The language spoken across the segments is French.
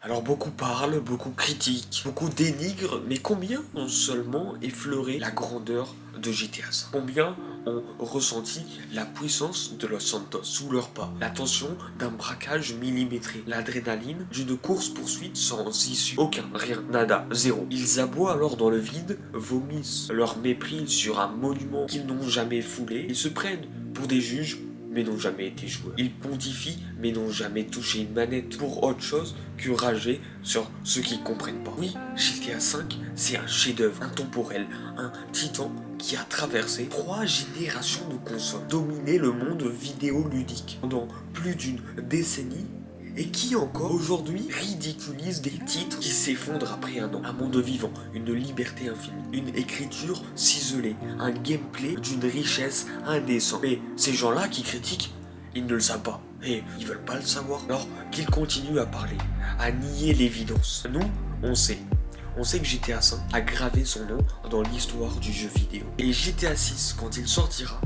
Alors beaucoup parlent, beaucoup critiquent, beaucoup dénigrent, mais combien ont seulement effleuré la grandeur de GTA V? Combien ont ressenti la puissance de Los Santos sous leurs pas, la tension d'un braquage millimétré, l'adrénaline d'une course-poursuite sans issue? Aucun, rien, nada, zéro. Ils aboient alors dans le vide, vomissent leur mépris sur un monument qu'ils n'ont jamais foulé, ils se prennent pour des juges mais n'ont jamais été joueurs. Ils pontifient, mais n'ont jamais touché une manette pour autre chose que rager sur ceux qui comprennent pas. Oui, GTA V, c'est un chef-d'œuvre intemporel, un titan qui a traversé 3 générations de consoles, dominé le monde vidéoludique pendant plus d'une décennie et qui encore aujourd'hui ridiculise des titres qui s'effondrent après un an. Un monde vivant, une liberté infinie, une écriture ciselée, un gameplay d'une richesse indécente. Mais ces gens-là qui critiquent, ils ne le savent pas. Et ils veulent pas le savoir. Alors qu'ils continuent à parler, à nier l'évidence. Nous, on sait. On sait que GTA V a gravé son nom dans l'histoire du jeu vidéo. Et GTA 6, quand il sortira,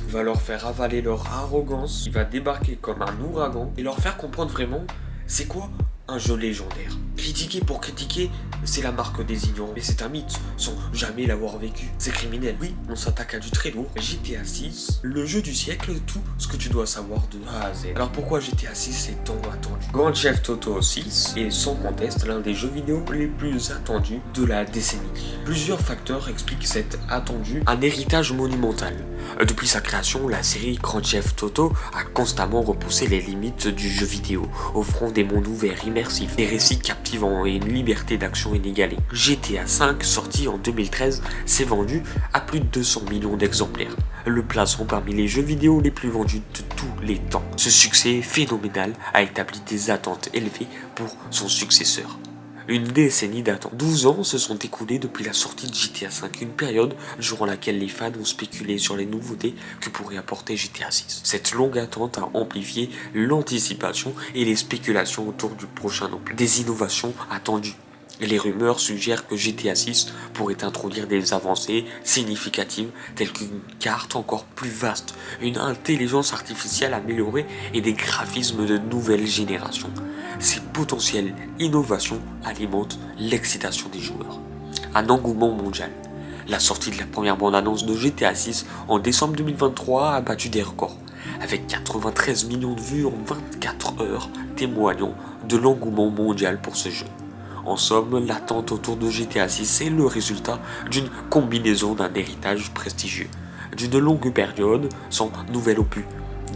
va leur faire avaler leur arrogance, il va débarquer comme un ouragan et leur faire comprendre vraiment c'est quoi un jeu légendaire. Critiquer pour critiquer, c'est la marque des ignorants, mais c'est un mythe, sans jamais l'avoir vécu. C'est criminel. Oui, on s'attaque à du très lourd. GTA 6, le jeu du siècle, tout ce que tu dois savoir de A à Z. Alors pourquoi GTA 6 est tant attendu? Grand Theft Auto 6 est sans conteste l'un des jeux vidéo les plus attendus de la décennie. Plusieurs facteurs expliquent cet attendu, un héritage monumental. Depuis sa création, la série Grand Theft Auto a constamment repoussé les limites du jeu vidéo, offrant des mondes ouverts immersifs, des récits captivants et une liberté d'action inégalée. GTA V, sorti en 2013, s'est vendu à plus de 200 millions d'exemplaires, le plaçant parmi les jeux vidéo les plus vendus de tous les temps. Ce succès phénoménal a établi des attentes élevées pour son successeur. Une décennie d'attente. 12 ans se sont écoulés depuis la sortie de GTA V, une période durant laquelle les fans ont spéculé sur les nouveautés que pourrait apporter GTA VI. Cette longue attente a amplifié l'anticipation et les spéculations autour du prochain opus. Des innovations attendues. Les rumeurs suggèrent que GTA 6 pourrait introduire des avancées significatives telles qu'une carte encore plus vaste, une intelligence artificielle améliorée et des graphismes de nouvelle génération. Ces potentielles innovations alimentent l'excitation des joueurs. Un engouement mondial. La sortie de la première bande-annonce de GTA 6 en décembre 2023 a battu des records, avec 93 millions de vues en 24 heures, témoignant de l'engouement mondial pour ce jeu. En somme, l'attente autour de GTA 6 est le résultat d'une combinaison d'un héritage prestigieux, d'une longue période sans nouvel opus,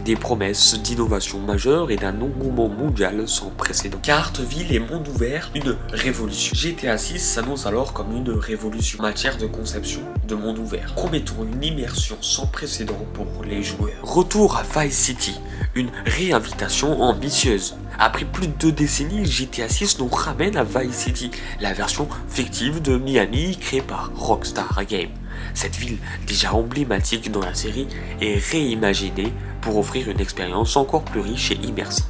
des promesses d'innovation majeure et d'un engouement mondial sans précédent. Carte, ville et monde ouvert, une révolution. GTA 6 s'annonce alors comme une révolution en matière de conception de monde ouvert, promettant une immersion sans précédent pour les joueurs. Retour à Vice City, une réinvitation ambitieuse. Après plus de 2 décennies, GTA 6 nous ramène à Vice City, la version fictive de Miami créée par Rockstar Games. Cette ville, déjà emblématique dans la série, est réimaginée pour offrir une expérience encore plus riche et immersive.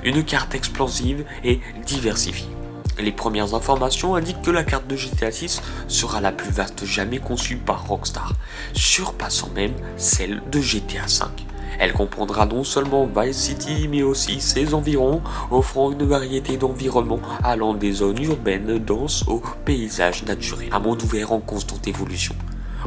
Une carte explosive et diversifiée. Les premières informations indiquent que la carte de GTA 6 sera la plus vaste jamais conçue par Rockstar, surpassant même celle de GTA 5. Elle comprendra non seulement Vice City mais aussi ses environs, offrant une variété d'environnements allant des zones urbaines denses aux paysages naturels. Un monde ouvert en constante évolution.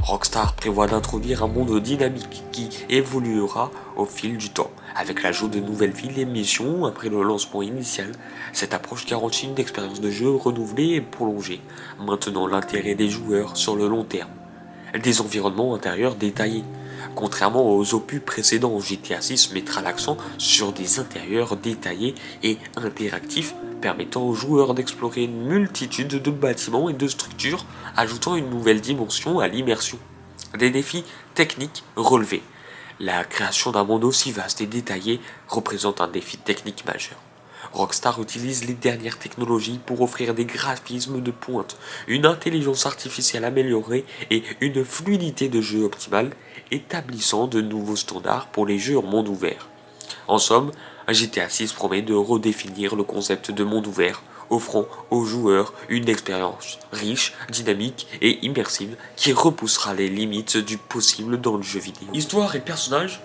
Rockstar prévoit d'introduire un monde dynamique qui évoluera au fil du temps, avec l'ajout de nouvelles villes et missions après le lancement initial. Cette approche garantit une expérience de jeu renouvelée et prolongée, maintenant l'intérêt des joueurs sur le long terme. Des environnements intérieurs détaillés. Contrairement aux opus précédents, GTA 6 mettra l'accent sur des intérieurs détaillés et interactifs, permettant aux joueurs d'explorer une multitude de bâtiments et de structures, ajoutant une nouvelle dimension à l'immersion. Des défis techniques relevés. La création d'un monde aussi vaste et détaillé représente un défi technique majeur. Rockstar utilise les dernières technologies pour offrir des graphismes de pointe, une intelligence artificielle améliorée et une fluidité de jeu optimale, établissant de nouveaux standards pour les jeux en monde ouvert. En somme, GTA 6 promet de redéfinir le concept de monde ouvert, offrant aux joueurs une expérience riche, dynamique et immersive qui repoussera les limites du possible dans le jeu vidéo. Histoire et personnages.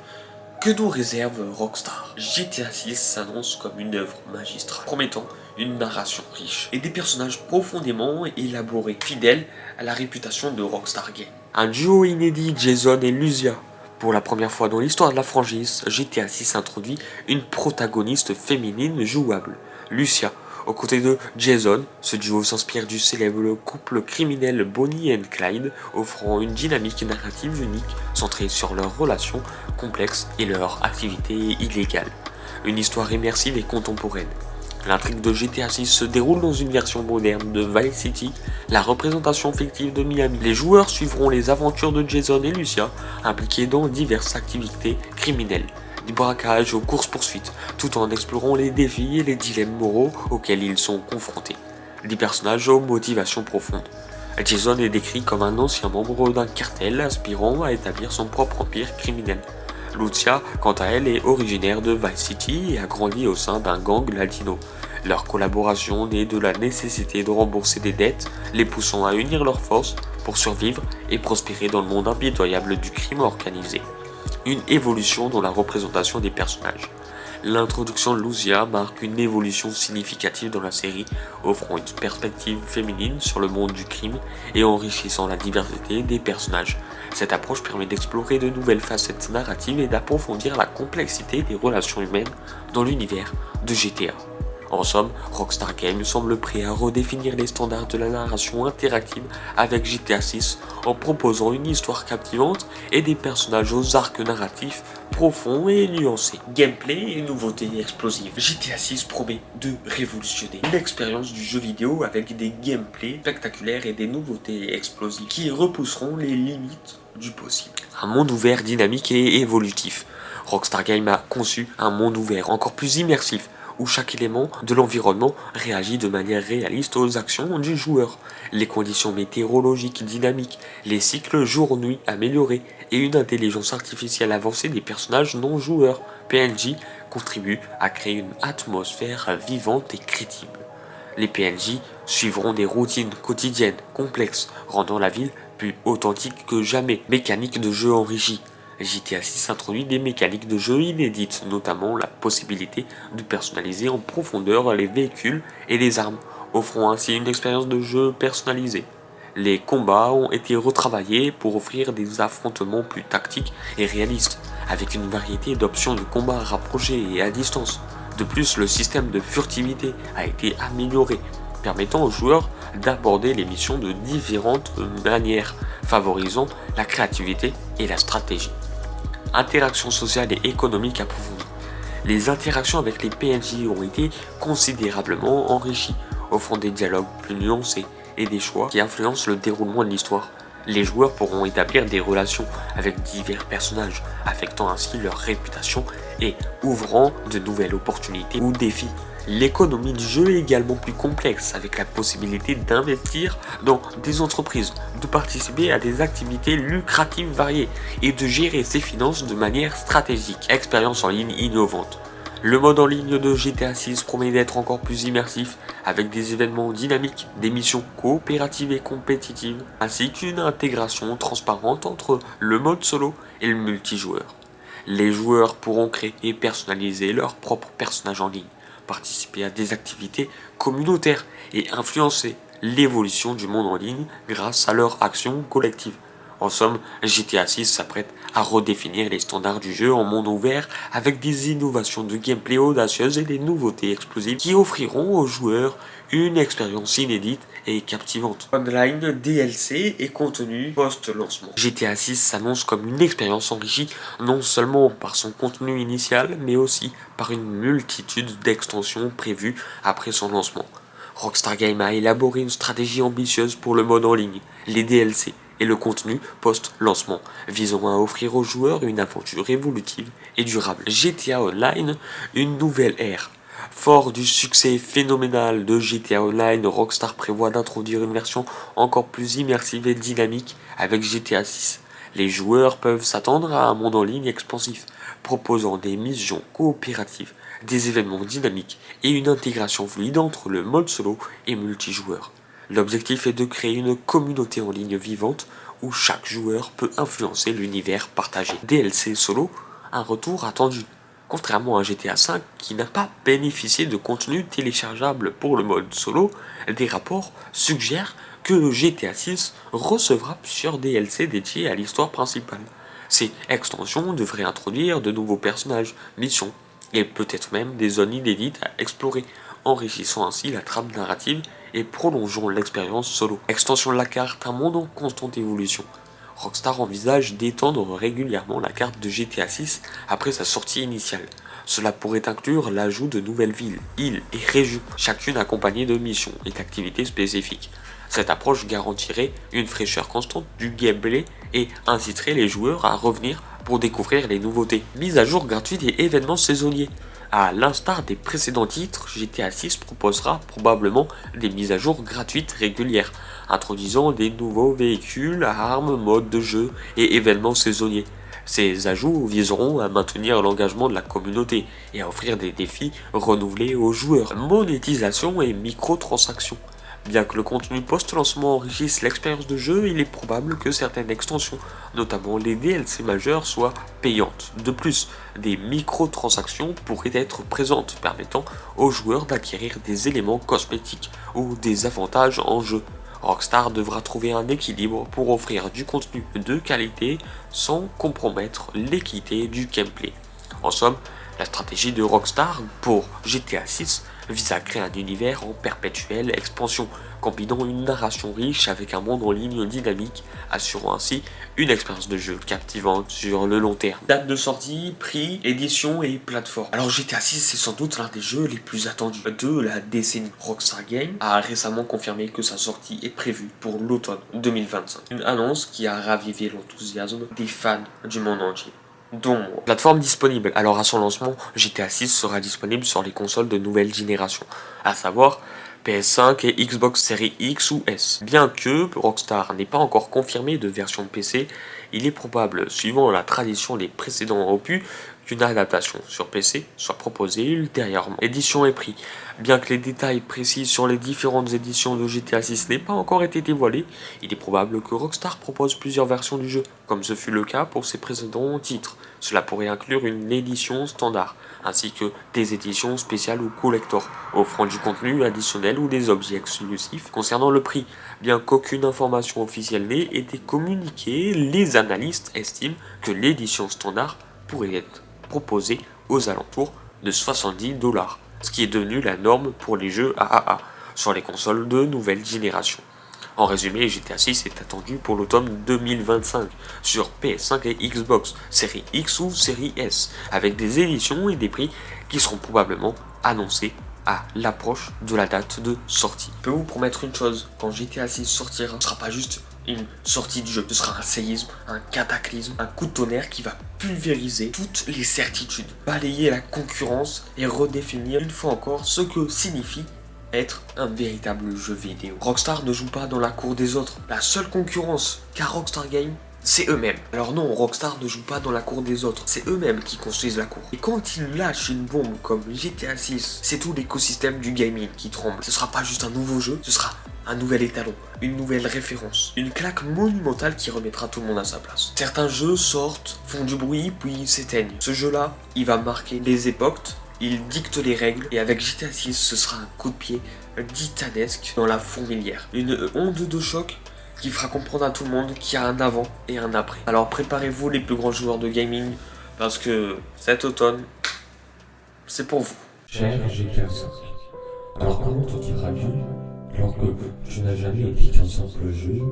Que nous réserve Rockstar? GTA 6 s'annonce comme une œuvre magistrale, promettant une narration riche et des personnages profondément élaborés, fidèles à la réputation de Rockstar Games. Un duo inédit, Jason et Lucia. Pour la première fois dans l'histoire de la franchise, GTA 6 introduit une protagoniste féminine jouable, Lucia. Aux côtés de Jason, ce duo s'inspire du célèbre couple criminel Bonnie et Clyde, offrant une dynamique narrative unique centrée sur leurs relations complexes et leurs activités illégales. Une histoire immersive et contemporaine. L'intrigue de GTA 6 se déroule dans une version moderne de Vice City, la représentation fictive de Miami. Les joueurs suivront les aventures de Jason et Lucia, impliqués dans diverses activités criminelles, du braquage aux courses-poursuites, tout en explorant les défis et les dilemmes moraux auxquels ils sont confrontés. Des personnages aux motivations profondes. Jason est décrit comme un ancien membre d'un cartel aspirant à établir son propre empire criminel. Lucia, quant à elle, est originaire de Vice City et a grandi au sein d'un gang latino. Leur collaboration naît de la nécessité de rembourser des dettes, les poussant à unir leurs forces pour survivre et prospérer dans le monde impitoyable du crime organisé. Une évolution dans la représentation des personnages. L'introduction de Lucia marque une évolution significative dans la série, offrant une perspective féminine sur le monde du crime et enrichissant la diversité des personnages. Cette approche permet d'explorer de nouvelles facettes narratives et d'approfondir la complexité des relations humaines dans l'univers de GTA. En somme, Rockstar Games semble prêt à redéfinir les standards de la narration interactive avec GTA 6 en proposant une histoire captivante et des personnages aux arcs narratifs profonds et nuancés. Gameplay et nouveautés explosives. GTA 6 promet de révolutionner l'expérience du jeu vidéo avec des gameplays spectaculaires et des nouveautés explosives qui repousseront les limites du possible. Un monde ouvert, dynamique et évolutif. Rockstar Games a conçu un monde ouvert encore plus immersif, où chaque élément de l'environnement réagit de manière réaliste aux actions du joueur. Les conditions météorologiques dynamiques, les cycles jour-nuit améliorés et une intelligence artificielle avancée des personnages non joueurs, PNJ, contribuent à créer une atmosphère vivante et crédible. Les PNJ suivront des routines quotidiennes complexes, rendant la ville plus authentique que jamais. Mécanique de jeu enrichie. GTA 6 introduit des mécaniques de jeu inédites, notamment la possibilité de personnaliser en profondeur les véhicules et les armes, offrant ainsi une expérience de jeu personnalisée. Les combats ont été retravaillés pour offrir des affrontements plus tactiques et réalistes, avec une variété d'options de combat rapprochées et à distance. De plus, le système de furtivité a été amélioré, permettant aux joueurs d'aborder les missions de différentes manières, favorisant la créativité et la stratégie. Interactions sociales et économiques approfondies. Les interactions avec les PNJ ont été considérablement enrichies, offrant des dialogues plus nuancés et des choix qui influencent le déroulement de l'histoire. Les joueurs pourront établir des relations avec divers personnages, affectant ainsi leur réputation et ouvrant de nouvelles opportunités ou défis. L'économie du jeu est également plus complexe, avec la possibilité d'investir dans des entreprises, de participer à des activités lucratives variées et de gérer ses finances de manière stratégique. Expérience en ligne innovante. Le mode en ligne de GTA 6 promet d'être encore plus immersif, avec des événements dynamiques, des missions coopératives et compétitives, ainsi qu'une intégration transparente entre le mode solo et le multijoueur. Les joueurs pourront créer et personnaliser leurs propres personnages en ligne, participer à des activités communautaires et influencer l'évolution du monde en ligne grâce à leur action collective. En somme, GTA 6 s'apprête à redéfinir les standards du jeu en monde ouvert avec des innovations de gameplay audacieuses et des nouveautés explosives qui offriront aux joueurs une expérience inédite et captivante. Online, DLC et contenu post-lancement. GTA 6 s'annonce comme une expérience enrichie non seulement par son contenu initial mais aussi par une multitude d'extensions prévues après son lancement. Rockstar Games a élaboré une stratégie ambitieuse pour le mode en ligne, les DLC et le contenu post-lancement, visant à offrir aux joueurs une aventure évolutive et durable. GTA Online, une nouvelle ère. Fort du succès phénoménal de GTA Online, Rockstar prévoit d'introduire une version encore plus immersive et dynamique avec GTA 6. Les joueurs peuvent s'attendre à un monde en ligne expansif, proposant des missions coopératives, des événements dynamiques et une intégration fluide entre le mode solo et multijoueur. L'objectif est de créer une communauté en ligne vivante où chaque joueur peut influencer l'univers partagé. DLC solo, un retour attendu. Contrairement à GTA V qui n'a pas bénéficié de contenu téléchargeable pour le mode solo, des rapports suggèrent que GTA 6 recevra plusieurs DLC dédiés à l'histoire principale. Ces extensions devraient introduire de nouveaux personnages, missions, et peut-être même des zones inédites à explorer, enrichissant ainsi la trame narrative et prolongeant l'expérience solo. Extension de la carte, un monde en constante évolution. Rockstar envisage d'étendre régulièrement la carte de GTA 6 après sa sortie initiale. Cela pourrait inclure l'ajout de nouvelles villes, îles et régions, chacune accompagnée de missions et d'activités spécifiques. Cette approche garantirait une fraîcheur constante du gameplay et inciterait les joueurs à revenir pour découvrir les nouveautés. Mise à jour gratuite et événements saisonniers. À l'instar des précédents titres, GTA 6 proposera probablement des mises à jour gratuites régulières, introduisant des nouveaux véhicules, armes, modes de jeu et événements saisonniers. Ces ajouts viseront à maintenir l'engagement de la communauté et à offrir des défis renouvelés aux joueurs. Monétisation et microtransactions. Bien que le contenu post-lancement enrichisse l'expérience de jeu, il est probable que certaines extensions, notamment les DLC majeurs, soient payantes. De plus, des microtransactions pourraient être présentes, permettant aux joueurs d'acquérir des éléments cosmétiques ou des avantages en jeu. Rockstar devra trouver un équilibre pour offrir du contenu de qualité sans compromettre l'équité du gameplay. En somme, la stratégie de Rockstar pour GTA 6 vise à créer un univers en perpétuelle expansion, combinant une narration riche avec un monde en ligne dynamique, assurant ainsi une expérience de jeu captivante sur le long terme. Date de sortie, prix, édition et plateforme. Alors GTA 6 c'est sans doute l'un des jeux les plus attendus de la décennie. Rockstar Games a récemment confirmé que sa sortie est prévue pour l'automne 2025. Une annonce qui a ravivé l'enthousiasme des fans du monde entier. Donc, plateforme disponible. Alors à son lancement, GTA 6 sera disponible sur les consoles de nouvelle génération, à savoir PS5 et Xbox Series X ou S. Bien que Rockstar n'ait pas encore confirmé de version PC, il est probable, suivant la tradition des précédents opus, qu'une adaptation sur PC soit proposée ultérieurement. Édition et prix. Bien que les détails précis sur les différentes éditions de GTA 6 n'aient pas encore été dévoilés, il est probable que Rockstar propose plusieurs versions du jeu, comme ce fut le cas pour ses précédents titres. Cela pourrait inclure une édition standard, ainsi que des éditions spéciales ou collector, offrant du contenu additionnel ou des objets exclusifs. Concernant le prix, bien qu'aucune information officielle n'ait été communiquée, les analystes estiment que l'édition standard pourrait être proposée aux alentours de 70$, ce qui est devenu la norme pour les jeux AAA sur les consoles de nouvelle génération. En résumé, GTA 6 est attendu pour l'automne 2025 sur PS5 et Xbox, série X ou série S, avec des éditions et des prix qui seront probablement annoncés à l'approche de la date de sortie. Je peux vous promettre une chose, quand GTA 6 sortira, ce ne sera pas juste une sortie du jeu, ce sera un séisme, un cataclysme, un coup de tonnerre qui va pulvériser toutes les certitudes, balayer la concurrence et redéfinir une fois encore ce que signifie être un véritable jeu vidéo. Rockstar ne joue pas dans la cour des autres. La seule concurrence qu'a Rockstar Games, c'est eux-mêmes. Alors non, Rockstar ne joue pas dans la cour des autres. C'est eux-mêmes qui construisent la cour. Et quand ils lâchent une bombe comme GTA 6, c'est tout l'écosystème du gaming qui tremble. Ce sera pas juste un nouveau jeu, ce sera un nouvel étalon, une nouvelle référence, une claque monumentale qui remettra tout le monde à sa place. Certains jeux sortent, font du bruit, puis s'éteignent. Ce jeu-là, il va marquer les époques, il dicte les règles, et avec GTA 6, ce sera un coup de pied titanesque dans la fourmilière. Une onde de choc qui fera comprendre à tout le monde qu'il y a un avant et un après. Alors préparez-vous les plus grands joueurs de gaming, parce que cet automne, c'est pour vous. Cher GTA 5, alors comment te dira-tu, alors que tu n'as jamais été qu'un simple jeu,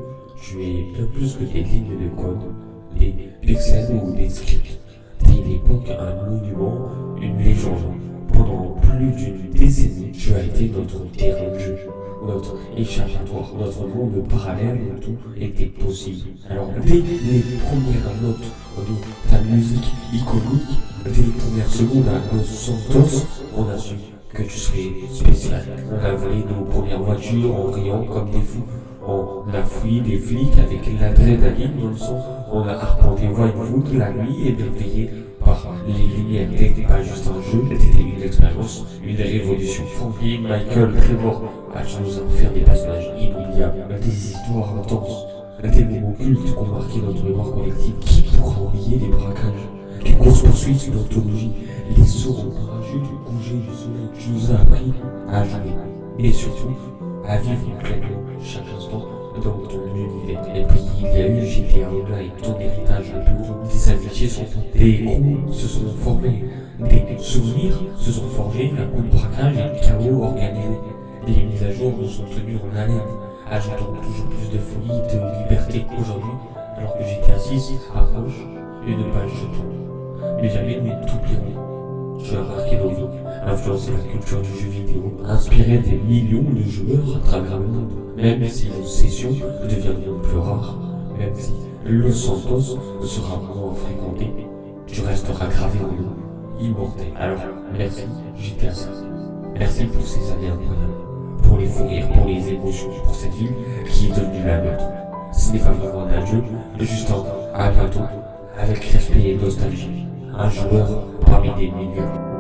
tu es bien plus que des lignes de code, des pixels ou des scripts. T'es une époque, un monument, une légende. Pendant plus d'une décennie, tu as été notre terrain de jeu, notre échappatoire, notre monde parallèle où tout était possible. Alors dès les premières notes de ta musique iconique, dès les premières secondes à Los Santos, on a su que tu serais spécial. On a volé nos premières voitures en riant comme des fous. On a fui les flics avec l'adrénaline dans le sang. On a arpenté Vinewood la nuit et bien veillé par les lumières. T'étais pas juste un jeu, c'était une expérience, une révolution. Franklin, Michael, Trevor, tu nous as offert des personnages inoubliables, des histoires intenses, des moments cultes qui ont marqué notre mémoire collective. Qui pourra oublier les braquages, les courses-poursuites, une anthologie, les sauts en parachute, le coucher du soleil. Tu nous as appris à jouer et surtout à vivre pleinement chaque instant dans ton univers. Et puis il y a eu GTA Online, ton héritage le plus gros. Des amitiés sont des groupes se sont formés, des souvenirs se sont forgés, un coup de braquage et le chaos organisé. Les mises à jour nous ont tenus en haleine, ajoutant toujours plus de folie et de liberté aujourd'hui, alors que GTA 6 approche une page de temps. Mais jamais nous ne t'oublierons. Tu as marqué nos vies, influencé la culture du jeu vidéo, inspiré des millions de joueurs à travers le monde. Même si nos sessions deviendront plus rares, même si Los Santos sera moins fréquenté, tu resteras gravé en nous, immortel. Alors, merci GTA 5. Merci pour ces années incroyables, pour les fous rires, pour les émotions, pour cette ville qui est devenue la nôtre. Ce n'est pas vraiment un adieu, juste un à bientôt, avec respect et nostalgie. Un joueur parmi des millions.